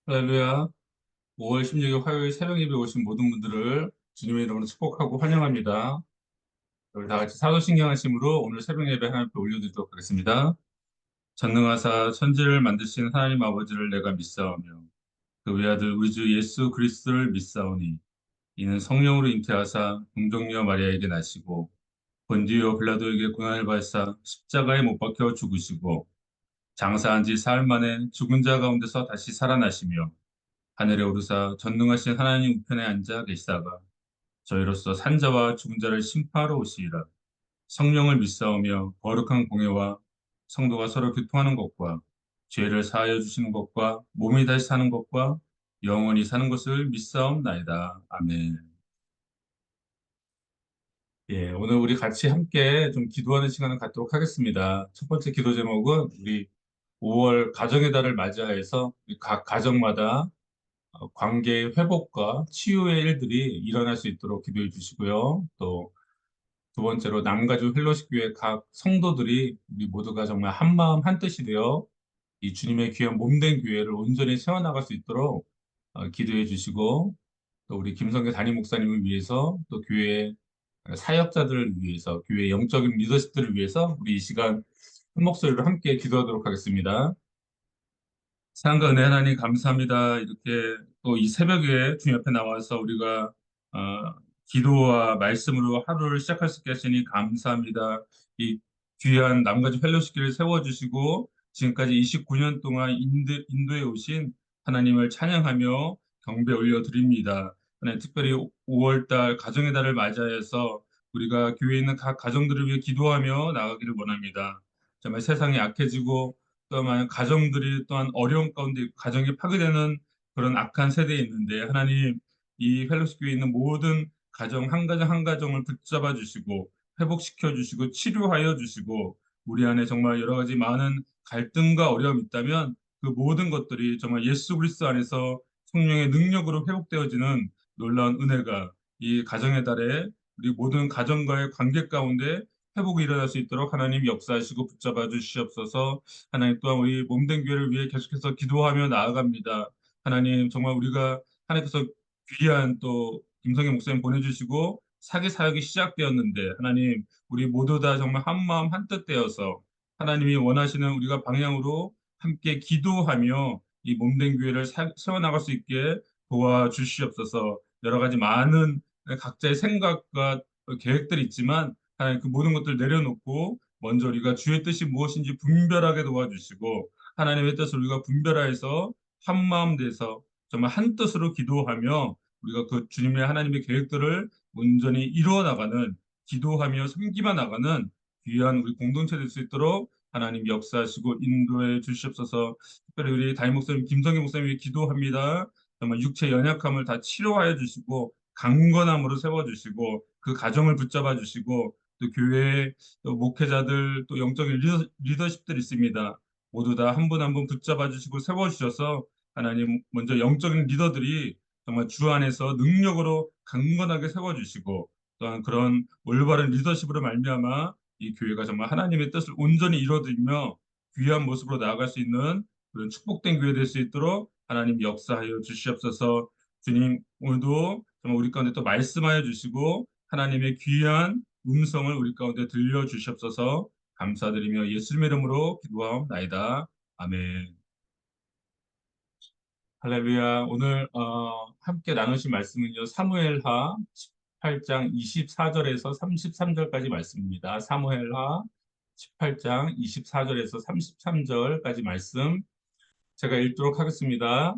할렐루야. 5월 16일 화요일 새벽 예배 오신 모든 분들을 주님의 이름으로 축복하고 환영합니다. 우리 다 같이 사도신경 하심으로 오늘 새벽 예배 하나님 앞에 올려드리도록 하겠습니다. 전능하사 천지를 만드신 하나님 아버지를 내가 믿사오며 그 외아들 우리 주 예수 그리스도를 믿사오니 이는 성령으로 잉태하사 동정녀 마리아에게 나시고 본디오 빌라도에게 고난을 받으사 십자가에 못 박혀 죽으시고 장사한 지 사흘 만에 죽은 자 가운데서 다시 살아나시며 하늘에 오르사 전능하신 하나님 우편에 앉아 계시다가 저희로서 산자와 죽은 자를 심판하러 오시리라. 성령을 믿사오며 거룩한 공예와 성도가 서로 교통하는 것과 죄를 사하여 주시는 것과 몸이 다시 사는 것과 영원히 사는 것을 믿사옵나이다. 아멘. 예, 오늘 우리 같이 함께 좀 기도하는 시간을 갖도록 하겠습니다. 첫 번째 기도 제목은 우리 5월 가정의 달을 맞이하여서 우리 각 가정마다 관계의 회복과 치유의 일들이 일어날 수 있도록 기도해 주시고요. 또 두 번째로 남가주 헬로시 교회 각 성도들이 우리 모두가 정말 한 마음 한 뜻이 되어 이 주님의 귀한 몸된 교회를 온전히 세워나갈 수 있도록 기도해 주시고 또 우리 김성계 담임 목사님을 위해서 또 교회 사역자들을 위해서 교회 영적인 리더십들을 위해서 우리 이 시간 한 목소리로 함께 기도하도록 하겠습니다. 사랑과 은혜 하나님 감사합니다. 이렇게 또 이 새벽에 주님 앞에 나와서 우리가 어, 기도와 말씀으로 하루를 시작할 수 있게 하시니 감사합니다. 이 귀한 남가주 펠로시기를 세워주시고 지금까지 29년 동안 인도에 오신 하나님을 찬양하며 경배 올려드립니다. 하나님 특별히 5월달 가정의 달을 맞이해서 우리가 교회에 있는 각 가정들을 위해 기도하며 나가기를 원합니다. 정말 세상이 악해지고 또한 가정들이 또한 어려운 가운데 가정이 파괴되는 그런 악한 세대에 있는데 하나님 이 펠로시 교회에 있는 모든 가정 한 가정 한 가정을 붙잡아 주시고 회복시켜 주시고 치료하여 주시고 우리 안에 정말 여러 가지 많은 갈등과 어려움이 있다면 그 모든 것들이 정말 예수 그리스도 안에서 성령의 능력으로 회복되어지는 놀라운 은혜가 이 가정의 달에 우리 모든 가정과의 관계 가운데 회복이 일어날 수 있도록 하나님 역사하시고 붙잡아 주시옵소서. 하나님 또한 우리 몸된 교회를 위해 계속해서 기도하며 나아갑니다. 하나님 정말 우리가 하나님께서 귀한 또 김성애 목사님 보내주시고 사기 사역이 시작되었는데 하나님 우리 모두 다 정말 한 마음 한 뜻 되어서 하나님이 원하시는 우리가 방향으로 함께 기도하며 이 몸된 교회를 세워나갈 수 있게 도와주시옵소서. 여러 가지 많은 각자의 생각과 계획들이 있지만 하나님 그 모든 것들 내려놓고 먼저 우리가 주의 뜻이 무엇인지 분별하게 도와주시고 하나님의 뜻을 우리가 분별하여서 한 마음 돼서 정말 한 뜻으로 기도하며 우리가 그 주님의 하나님의 계획들을 온전히 이루어 나가는 기도하며 섬기며 나가는 귀한 우리 공동체 될 수 있도록 하나님 역사하시고 인도해 주시옵소서. 특별히 우리 담임 목사님 김성희 목사님이 기도합니다. 정말 육체 연약함을 다 치료하여 주시고 강건함으로 세워 주시고 그 가정을 붙잡아 주시고 또 교회의 또 목회자들 또 영적인 리더십들이 있습니다. 모두 다 한 분 한 분 붙잡아 주시고 세워 주셔서 하나님 먼저 영적인 리더들이 정말 주 안에서 능력으로 강건하게 세워 주시고 또한 그런 올바른 리더십으로 말미암아 이 교회가 정말 하나님의 뜻을 온전히 이루어들며 귀한 모습으로 나아갈 수 있는 그런 축복된 교회 될 수 있도록 하나님 역사하여 주시옵소서. 주님 오늘도 정말 우리 가운데 또 말씀하여 주시고 하나님의 귀한 음성을 우리 가운데 들려 주시옵소서. 감사드리며 예수님의 이름으로 기도하옵나이다. 아멘. 할렐루야. 오늘 함께 나누신 말씀은요. 사무엘하 18장 24절에서 33절까지 말씀입니다. 사무엘하 18장 24절에서 33절까지 말씀 제가 읽도록 하겠습니다.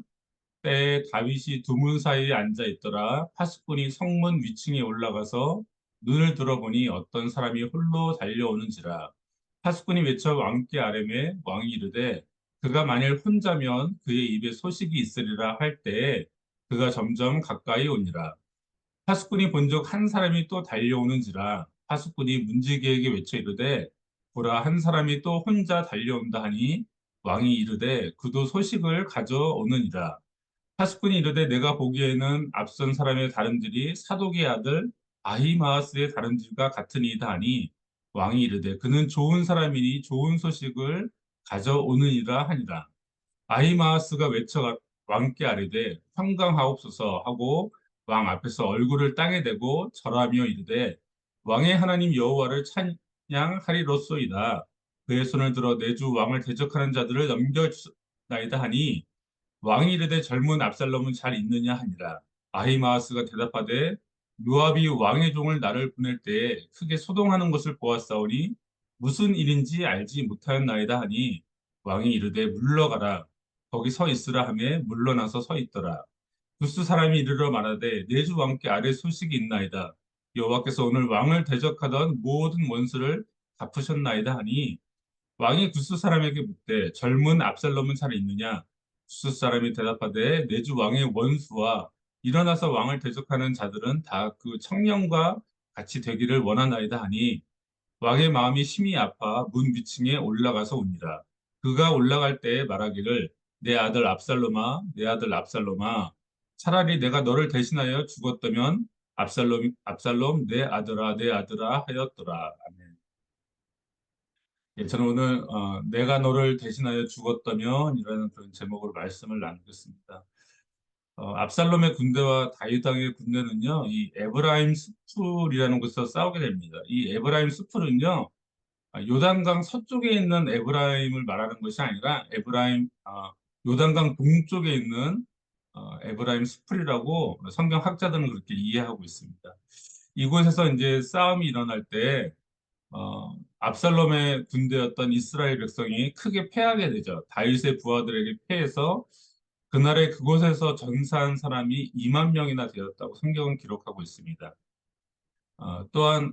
때에 다윗이 두문 사이에 앉아 있더라. 파수꾼이 성문 위층에 올라가서 눈을 들어보니 어떤 사람이 홀로 달려오는지라. 파수꾼이 외쳐 왕께 아뢰매 왕이 이르되 그가 만일 혼자면 그의 입에 소식이 있으리라 할 때에 그가 점점 가까이 오니라. 파수꾼이 본즉 한 사람이 또 달려오는지라. 파수꾼이 문지기에게 외쳐 이르되 보라 한 사람이 또 혼자 달려온다 하니 왕이 이르되 그도 소식을 가져오느니라. 파수꾼이 이르되 내가 보기에는 앞선 사람의 다름질이 사독의 아들 아히마아스의 다름질과 같으니이다 하니 왕이 이르되 그는 좋은 사람이니 좋은 소식을 가져오느니라 하니라. 아히마아스가 외쳐 왕께 아뢰되 평강하옵소서 하고 왕 앞에서 얼굴을 땅에 대고 절하며 이르되 왕의 하나님 여호와를 찬양하리로소이다. 그의 손을 들어 내 주 왕을 대적하는 자들을 넘겨주나이다 하니 왕이 이르되 젊은 압살롬은 잘 있느냐 하니라. 아히마아스가 대답하되 요압이 왕의 종을 나를 보낼 때에 크게 소동하는 것을 보았사오니 무슨 일인지 알지 못하였나이다 하니 왕이 이르되 물러가라. 거기 서 있으라 하매 물러나서 서 있더라. 구스 사람이 이르러 말하되 내 주 왕께 아뢰 소식이 있나이다. 여호와께서 오늘 왕을 대적하던 모든 원수를 갚으셨나이다 하니 왕이 구스 사람에게 묻되 젊은 압살롬은 잘 있느냐? 구스 사람이 대답하되 내 주 왕의 원수와 일어나서 왕을 대적하는 자들은 다 그 청년과 같이 되기를 원하나이다 하니 왕의 마음이 심히 아파 문 위층에 올라가서 옵니다. 그가 올라갈 때에 말하기를 내 아들 압살롬아, 내 아들 압살롬아, 차라리 내가 너를 대신하여 죽었다면 압살롬, 내 아들아, 내 아들아 하였더라. 아멘. 예, 저는 오늘 내가 너를 대신하여 죽었다면이라는 그런 제목으로 말씀을 나누겠습니다. 압살롬의 군대와 다윗 왕의 군대는요, 이 에브라임 수풀이라는 곳에서 싸우게 됩니다. 이 에브라임 수풀은요, 요단강 서쪽에 있는 에브라임을 말하는 것이 아니라 요단강 동쪽에 있는 에브라임 수풀이라고 성경 학자들은 그렇게 이해하고 있습니다. 이곳에서 이제 싸움이 일어날 때 압살롬의 군대였던 이스라엘 백성이 크게 패하게 되죠. 다윗의 부하들에게 패해서 그날에 그곳에서 전사한 사람이 2만 명이나 되었다고 성경은 기록하고 있습니다. 또한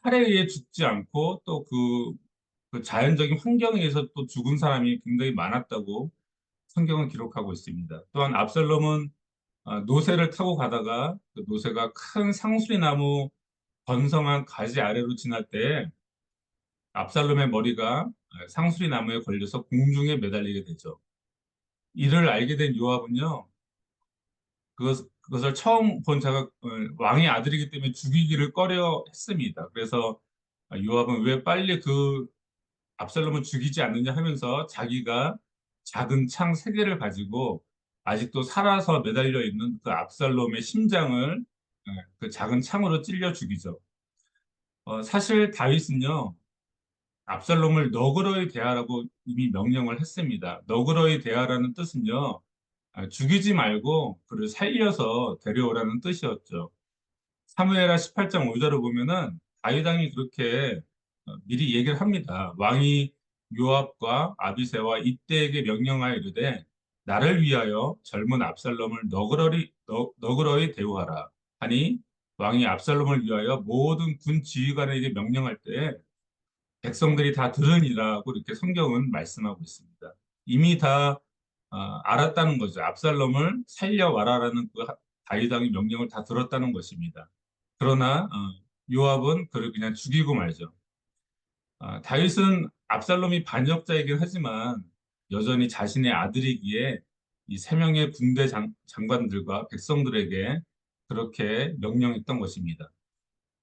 칼에 의해 죽지 않고 또 그 자연적인 환경에 의해서 또 죽은 사람이 굉장히 많았다고 성경은 기록하고 있습니다. 또한 압살롬은 노새를 타고 가다가 그 노새가 큰 상수리 나무 번성한 가지 아래로 지날 때 압살롬의 머리가 상수리 나무에 걸려서 공중에 매달리게 되죠. 이를 알게 된 요압은요, 그것을 처음 본 자가 왕의 아들이기 때문에 죽이기를 꺼려 했습니다. 그래서 요압은 왜 빨리 그 압살롬을 죽이지 않느냐 하면서 자기가 작은 창 세 개를 가지고 아직도 살아서 매달려 있는 그 압살롬의 심장을 그 작은 창으로 찔려 죽이죠. 사실 다윗은요, 압살롬을 너그러이 대하라고 이미 명령을 했습니다. 너그러이 대하라는 뜻은요, 죽이지 말고 그를 살려서 데려오라는 뜻이었죠. 사무엘하 18장 5절을 보면은 다윗 왕이 그렇게 미리 얘기를 합니다. 왕이 요압과 아비새와 이때에게 명령하여 이르되 나를 위하여 젊은 압살롬을 너그러이 대우하라 하니 왕이 압살롬을 위하여 모든 군 지휘관에게 명령할 때 백성들이 다 들으니라고 이렇게 성경은 말씀하고 있습니다. 이미 다 알았다는 거죠. 압살롬을 살려와라라는 그 다윗 왕의 명령을 다 들었다는 것입니다. 그러나 요압은 그를 그냥 죽이고 말죠. 다윗은 압살롬이 반역자이긴 하지만 여전히 자신의 아들이기에 이 세 명의 군대 장관들과 백성들에게 그렇게 명령했던 것입니다.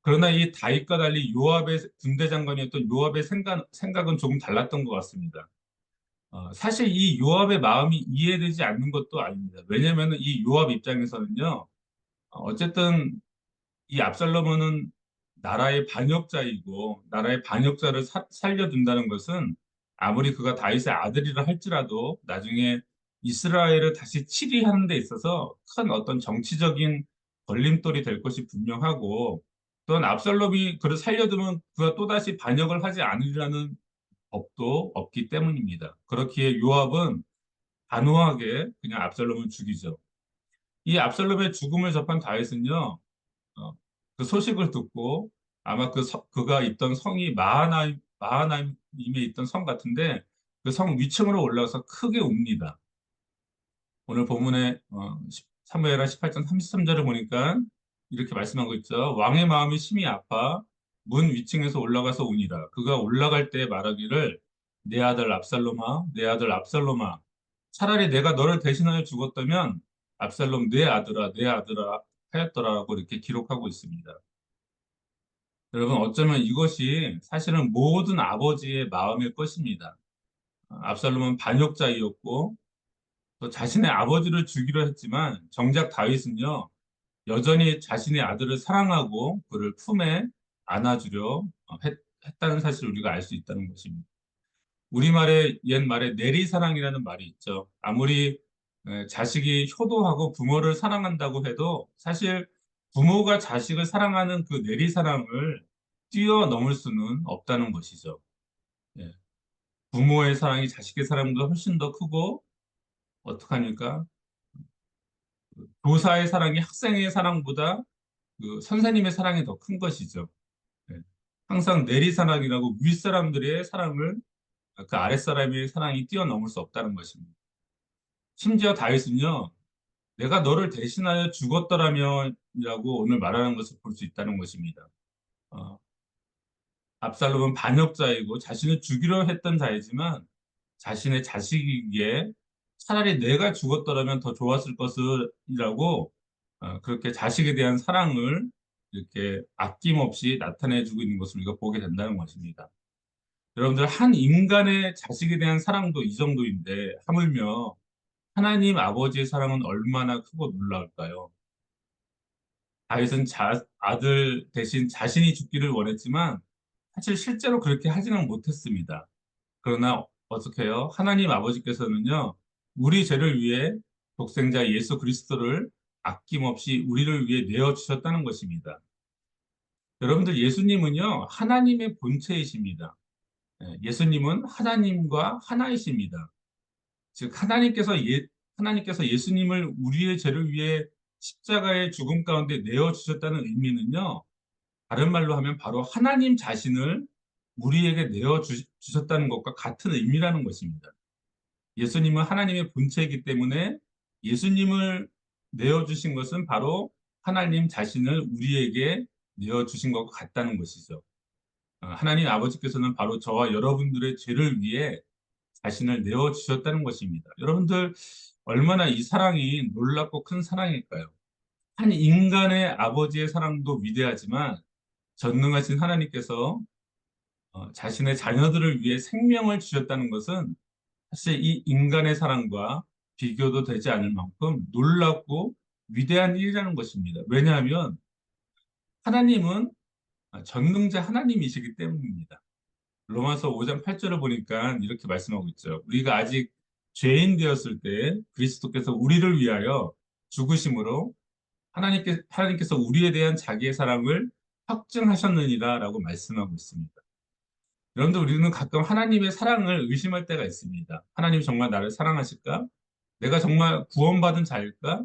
그러나 이 다윗과 달리 요압의 군대 장관이었던 요압의 생각은 조금 달랐던 것 같습니다. 사실 이 요압의 마음이 이해되지 않는 것도 아닙니다. 왜냐하면 이 요압 입장에서는요, 어쨌든 이 압살롬은 나라의 반역자이고 나라의 반역자를 살려둔다는 것은 아무리 그가 다윗의 아들이라 할지라도 나중에 이스라엘을 다시 치리하는 데 있어서 큰 어떤 정치적인 걸림돌이 될 것이 분명하고 또한 압살롬이 그를 살려두면 그가 또다시 반역을 하지 않으리라는 법도 없기 때문입니다. 그렇기에 요압은 단호하게 그냥 압살롬을 죽이죠. 이 압살롬의 죽음을 접한 다윗은요, 어, 그 소식을 듣고 아마 그가 있던 성이 마하나임에 있던 성 같은데 그 성 위층으로 올라가서 크게 웁니다. 오늘 본문에 사무엘하 18장 33절을 보니까 이렇게 말씀하고 있죠. 왕의 마음이 심히 아파 문 위층에서 올라가서 우니라. 그가 올라갈 때 말하기를 내 아들 압살롬아, 내 아들 압살롬아. 차라리 내가 너를 대신하여 죽었다면 압살롬 내 아들아, 내 아들아 하였더라고 이렇게 기록하고 있습니다. 여러분 어쩌면 이것이 사실은 모든 아버지의 마음일 것입니다. 압살롬은 반역자이었고 또 자신의 아버지를 죽이려 했지만 정작 다윗은요, 여전히 자신의 아들을 사랑하고 그를 품에 안아주려 했다는 사실을 우리가 알 수 있다는 것입니다. 우리말에 옛말에 내리사랑이라는 말이 있죠. 아무리 자식이 효도하고 부모를 사랑한다고 해도 사실 부모가 자식을 사랑하는 그 내리사랑을 뛰어넘을 수는 없다는 것이죠. 예. 부모의 사랑이 자식의 사랑보다 훨씬 더 크고 어떡합니까? 교사의 사랑이 학생의 사랑보다 그 선생님의 사랑이 더 큰 것이죠. 예. 항상 내리사랑이라고 윗사람들의 사랑을 그 아랫사람의 사랑이 뛰어넘을 수 없다는 것입니다. 심지어 다윗은요, 내가 너를 대신하여 죽었더라면이라고 오늘 말하는 것을 볼 수 있다는 것입니다. 어, 압살롬은 반역자이고 자신을 죽이려 했던 자이지만 자신의 자식이기에 차라리 내가 죽었더라면 더 좋았을 것이라고 그렇게 자식에 대한 사랑을 이렇게 아낌없이 나타내주고 있는 것을 우리가 보게 된다는 것입니다. 여러분들 한 인간의 자식에 대한 사랑도 이 정도인데 하물며 하나님 아버지의 사랑은 얼마나 크고 놀라울까요? 다윗은 아들 대신 자신이 죽기를 원했지만 사실 실제로 그렇게 하지는 못했습니다. 그러나 어떻게 해요? 하나님 아버지께서는요, 우리 죄를 위해 독생자 예수 그리스도를 아낌없이 우리를 위해 내어주셨다는 것입니다. 여러분들 예수님은요, 하나님의 본체이십니다. 예수님은 하나님과 하나이십니다. 즉 하나님께서 예수님을 우리의 죄를 위해 십자가의 죽음 가운데 내어 주셨다는 의미는요. 다른 말로 하면 바로 하나님 자신을 우리에게 주셨다는 것과 같은 의미라는 것입니다. 예수님은 하나님의 본체이기 때문에 예수님을 내어 주신 것은 바로 하나님 자신을 우리에게 내어 주신 것과 같다는 것이죠. 하나님 아버지께서는 바로 저와 여러분들의 죄를 위해 자신을 내어 주셨다는 것입니다. 여러분들 얼마나 이 사랑이 놀랍고 큰 사랑일까요? 한 인간의 아버지의 사랑도 위대하지만 전능하신 하나님께서 자신의 자녀들을 위해 생명을 주셨다는 것은 사실 이 인간의 사랑과 비교도 되지 않을 만큼 놀랍고 위대한 일이라는 것입니다. 왜냐하면 하나님은 전능자 하나님이시기 때문입니다. 로마서 5장 8절을 보니까 이렇게 말씀하고 있죠. 우리가 아직 죄인 되었을 때 그리스도께서 우리를 위하여 죽으심으로 하나님께서 우리에 대한 자기의 사랑을 확증하셨느니라라고 말씀하고 있습니다. 여러분들 우리는 가끔 하나님의 사랑을 의심할 때가 있습니다. 하나님이 정말 나를 사랑하실까? 내가 정말 구원받은 자일까?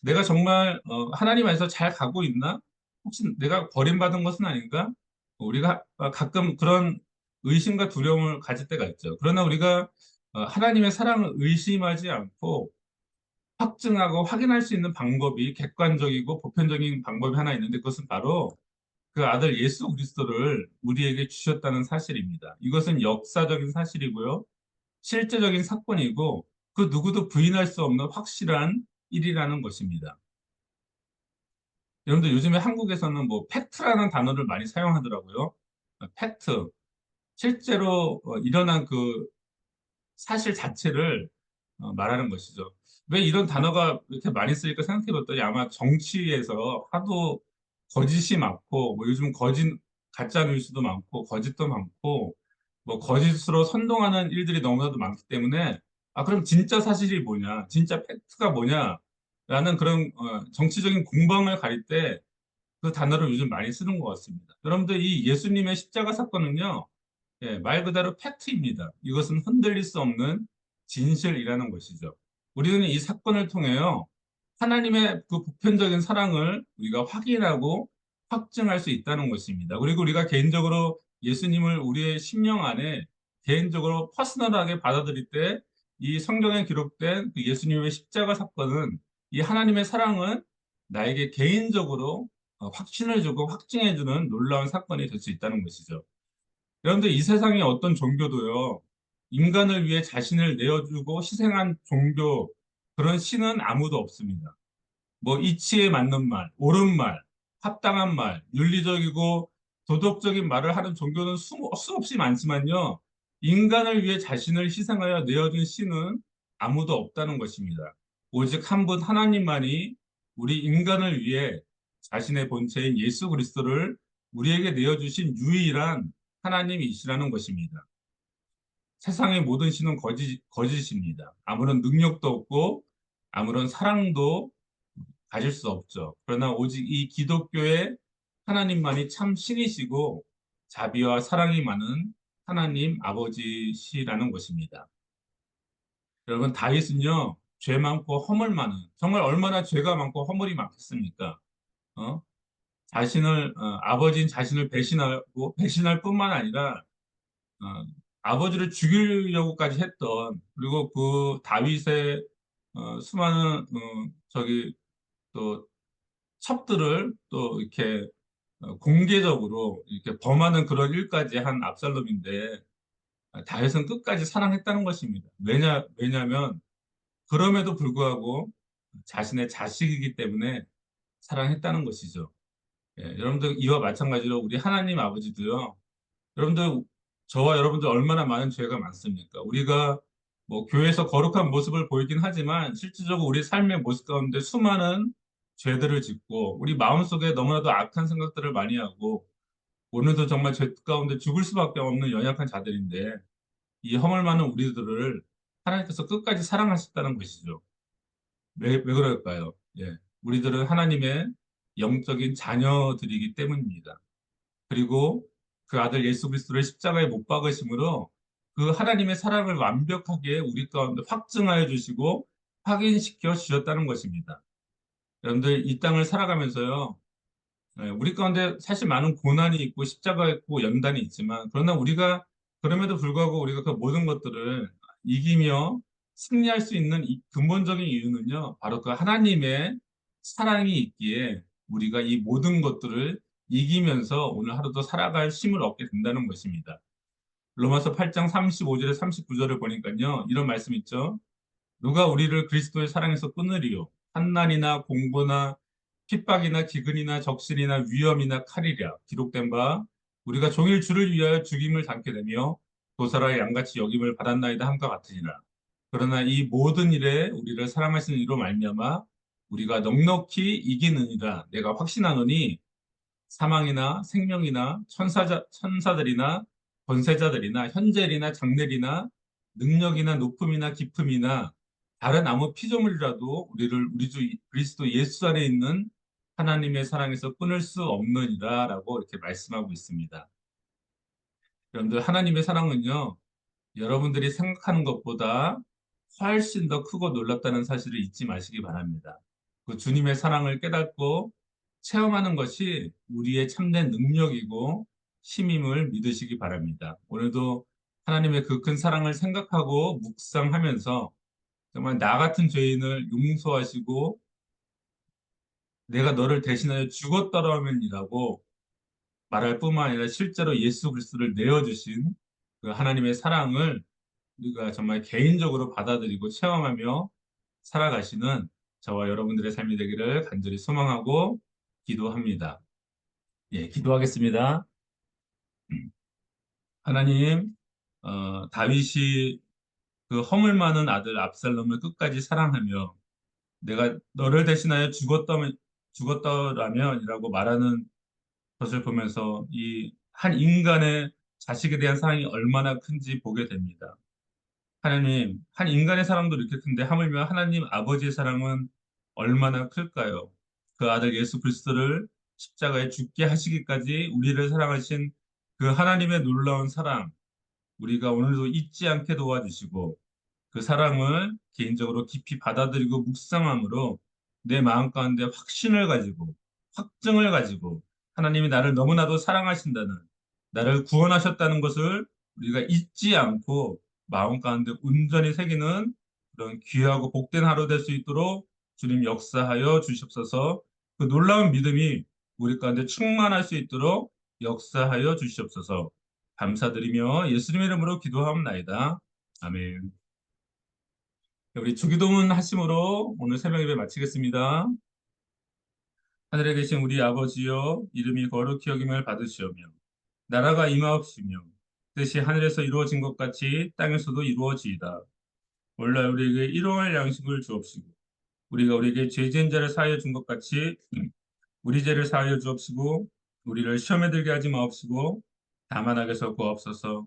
내가 정말 하나님 안에서 잘 가고 있나? 혹시 내가 버림받은 것은 아닌가? 우리가 가끔 그런 의심과 두려움을 가질 때가 있죠. 그러나 우리가 하나님의 사랑을 의심하지 않고 확증하고 확인할 수 있는 방법이 객관적이고 보편적인 방법이 하나 있는데 그것은 바로 그 아들 예수 그리스도를 우리에게 주셨다는 사실입니다. 이것은 역사적인 사실이고요. 실제적인 사건이고 그 누구도 부인할 수 없는 확실한 일이라는 것입니다. 여러분들 요즘에 한국에서는 뭐 팩트라는 단어를 많이 사용하더라고요. 팩트. 실제로 일어난 그 사실 자체를 말하는 것이죠. 왜 이런 단어가 이렇게 많이 쓰일까 생각해 봤더니 아마 정치에서 하도 거짓이 많고, 뭐 요즘 가짜 뉴스도 많고, 거짓도 많고, 뭐 거짓으로 선동하는 일들이 너무나도 많기 때문에, 그럼 진짜 사실이 뭐냐, 진짜 팩트가 뭐냐, 라는 그런 정치적인 공방을 가릴 때 그 단어를 요즘 많이 쓰는 것 같습니다. 여러분들 이 예수님의 십자가 사건은요, 말 그대로 팩트입니다. 이것은 흔들릴 수 없는 진실이라는 것이죠. 우리는 이 사건을 통해요, 하나님의 그 보편적인 사랑을 우리가 확인하고 확증할 수 있다는 것입니다. 그리고 우리가 개인적으로 예수님을 우리의 심령 안에 개인적으로 퍼스널하게 받아들일 때 이 성경에 기록된 그 예수님의 십자가 사건은 이 하나님의 사랑은 나에게 개인적으로 확신을 주고 확증해주는 놀라운 사건이 될 수 있다는 것이죠. 여러분들 이 세상의 어떤 종교도요, 인간을 위해 자신을 내어주고 희생한 종교, 그런 신은 아무도 없습니다. 뭐 이치에 맞는 말, 옳은 말, 합당한 말, 윤리적이고 도덕적인 말을 하는 종교는 수없이 많지만요, 인간을 위해 자신을 희생하여 내어준 신은 아무도 없다는 것입니다. 오직 한 분 하나님만이 우리 인간을 위해 자신의 본체인 예수 그리스도를 우리에게 내어주신 유일한 하나님이시라는 것입니다. 세상의 모든 신은 거짓입니다. 아무런 능력도 없고 아무런 사랑도 가질 수 없죠. 그러나 오직 이 기독교의 하나님만이 참 신이시고 자비와 사랑이 많은 하나님 아버지시라는 것입니다. 여러분, 다윗은요, 죄 많고 허물 많은, 정말 얼마나 죄가 많고 허물이 많겠습니까? 어? 아버지인 자신을 배신하고, 배신할 뿐만 아니라, 어, 아버지를 죽이려고까지 했던, 그리고 그 다윗의 수많은, 또, 첩들을 또 이렇게 공개적으로 이렇게 범하는 그런 일까지 한 압살롬인데, 다윗은 끝까지 사랑했다는 것입니다. 왜냐면, 그럼에도 불구하고 자신의 자식이기 때문에 사랑했다는 것이죠. 예, 여러분들 이와 마찬가지로 우리 하나님 아버지도요. 여러분들 저와 여러분들 얼마나 많은 죄가 많습니까? 우리가 뭐 교회에서 거룩한 모습을 보이긴 하지만 실질적으로 우리 삶의 모습 가운데 수많은 죄들을 짓고 우리 마음속에 너무나도 악한 생각들을 많이 하고 오늘도 정말 죄 가운데 죽을 수밖에 없는 연약한 자들인데 이 허물 많은 우리들을 하나님께서 끝까지 사랑하셨다는 것이죠. 왜 그럴까요? 예. 우리들은 하나님의 영적인 자녀들이기 때문입니다. 그리고 그 아들 예수 그리스도를 십자가에 못 박으심으로 그 하나님의 사랑을 완벽하게 우리 가운데 확증하여 주시고 확인시켜 주셨다는 것입니다. 여러분들 이 땅을 살아가면서요. 우리 가운데 사실 많은 고난이 있고 십자가 있고 연단이 있지만 그러나 우리가 그럼에도 불구하고 우리가 그 모든 것들을 이기며 승리할 수 있는 이 근본적인 이유는요. 바로 그 하나님의 사랑이 있기에 우리가 이 모든 것들을 이기면서 오늘 하루도 살아갈 힘을 얻게 된다는 것입니다. 로마서 8장 35절에 39절을 보니까요. 이런 말씀 있죠. 누가 우리를 그리스도의 사랑에서 끊으리요? 환난이나 공고나 핍박이나 기근이나 적신이나 위험이나 칼이랴 기록된 바 우리가 종일 주를 위하여 죽임을 당게 되며 도사라 양같이 여김을 받았나이다 함과 같으니라. 그러나 이 모든 일에 우리를 사랑하시는 이로 말미암아 우리가 넉넉히 이기느니라 내가 확신하노니 사망이나 생명이나 천사들이나 권세자들이나 현재일이나 장래일이나 능력이나 높음이나 깊음이나 다른 아무 피조물이라도 우리를 우리 주 그리스도 예수 안에 있는 하나님의 사랑에서 끊을 수 없느니라라고 이렇게 말씀하고 있습니다. 여러분들 하나님의 사랑은요. 여러분들이 생각하는 것보다 훨씬 더 크고 놀랍다는 사실을 잊지 마시기 바랍니다. 그 주님의 사랑을 깨닫고 체험하는 것이 우리의 참된 능력이고 힘임을 믿으시기 바랍니다. 오늘도 하나님의 그 큰 사랑을 생각하고 묵상하면서 정말 나 같은 죄인을 용서하시고 내가 너를 대신하여 죽었더라면이라고 말할 뿐만 아니라 실제로 예수 그리스도를 내어주신 그 하나님의 사랑을 우리가 정말 개인적으로 받아들이고 체험하며 살아가시는 저와 여러분들의 삶이 되기를 간절히 소망하고 기도합니다. 예, 기도하겠습니다. 하나님, 다윗이 그 허물 많은 아들 압살롬을 끝까지 사랑하며 내가 너를 대신하여 죽었더라면이라고 말하는 것을 보면서 이 한 인간의 자식에 대한 사랑이 얼마나 큰지 보게 됩니다. 하나님, 한 인간의 사랑도 이렇게 큰데 하물며 하나님 아버지의 사랑은 얼마나 클까요? 그 아들 예수 그리스도를 십자가에 죽게 하시기까지 우리를 사랑하신 그 하나님의 놀라운 사랑, 우리가 오늘도 잊지 않게 도와주시고 그 사랑을 개인적으로 깊이 받아들이고 묵상함으로 내 마음 가운데 확신을 가지고 확증을 가지고 하나님이 나를 너무나도 사랑하신다는 나를 구원하셨다는 것을 우리가 잊지 않고 마음 가운데 온전히 새기는 그런 귀하고 복된 하루 될 수 있도록 주님 역사하여 주시옵소서. 그 놀라운 믿음이 우리 가운데 충만할 수 있도록 역사하여 주시옵소서. 감사드리며 예수님의 이름으로 기도하옵나이다. 아멘. 우리 주기도문 하심으로 오늘 새벽 예배 마치겠습니다. 하늘에 계신 우리 아버지여, 이름이 거룩히 여김을 받으시오며, 나라가 임하옵시며, 뜻이 하늘에서 이루어진 것 같이 땅에서도 이루어지이다. 오늘날 우리에게 일용할 양식을 주옵시고 우리가 우리에게 죄 지은 자를 사하여 준 것 같이 우리 죄를 사하여 주옵시고 우리를 시험에 들게 하지 마옵시고 다만 악에서 구하옵소서.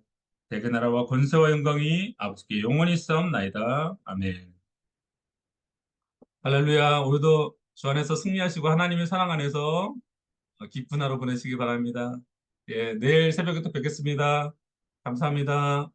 대개 나라와 권세와 영광이 아버지께 영원히 있사옵나이다. 아멘. 할렐루야. 오늘도 주 안에서 승리하시고 하나님의 사랑 안에서 기쁜 하루 보내시기 바랍니다. 예, 내일 새벽에 또 뵙겠습니다. 감사합니다.